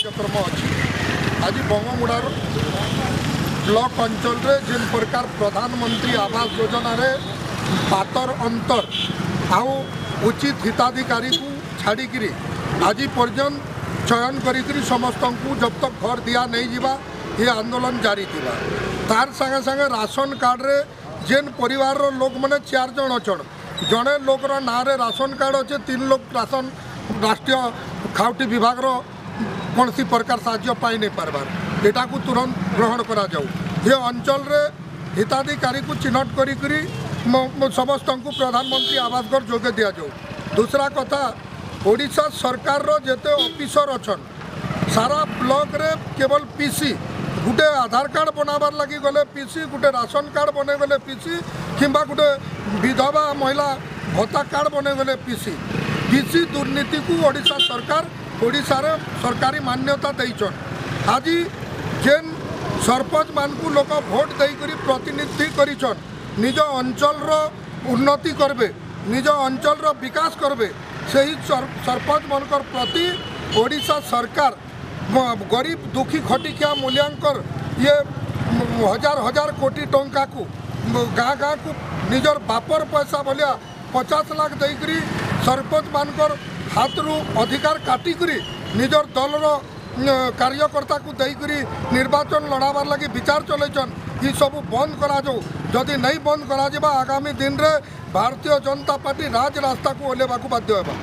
कार्यक्रम अच्छी आज बंगमुड़ार ब्लॉक अंचल रे जिन प्रकार प्रधानमंत्री आवास योजना रे पातर अंतर आउ उचित हिताधिकारी को छाड़िकी आज पर्यंत चयन करी समस्त को जब तक घर दिया नहीं जीवा ये आंदोलन जारी थिला। तार संगे संगे राशन कार्ड रे जेन परिवार रो लोक मैंने 4 जन अचन जड़े लोकर ना रे राशन कार्ड अच्छे 3 लोग राशन राष्ट्रीय खाउटी विभाग रो कौन सी प्रकार साहाय्य पाई नहीं पारबार एटा को तुरंत ग्रहण करा जाऊ। ये अंचल रे हिताधिकारी को चिन्हट करी समस्त को प्रधानमंत्री आवास घर जोगे दिया जाऊ। दूसरा कथा ओडिशा सरकार रो जेते ऑफिसर अछन सारा ब्लॉक रे केवल पीसी गुटे आधार कार्ड बनाबार लगी गले पीसी गुटे राशन कार्ड बने गले पीसी किंबा गुटे विधवा महिला भत्ता कार्ड बने गले पीसी दुर्नीति को ओडिशा सरकार ओडिशा रे सरकारी मान्यता देइछन। आज जेन सरपंच मान को लोक भोट देकरी प्रतिनिधि करिछन निज अंचल रो उन्नति करबे निज अंचल रो विकास करबे सही सरपंच मनकर प्रति ओडिशा सरकार गरीब दुखी खटिकिया मूल्यांकर ये हजार हजार कोटी टंका को गाँ गाँ को निजर बापर पैसा भलिया 50 लाख देकरी सरपंच मानकर हाथ रू अधिकार काटिकरी निजर दलर कार्यकर्ता को देकरी निर्वाचन लड़ाबार लगी विचार चलैछन ये सब बंद करा जाऊ। जदि नहीं बंद करा आगामी दिन रे भारतीय जनता पार्टी राज रास्ता को ओल्हेबाकू बाध्य होगा।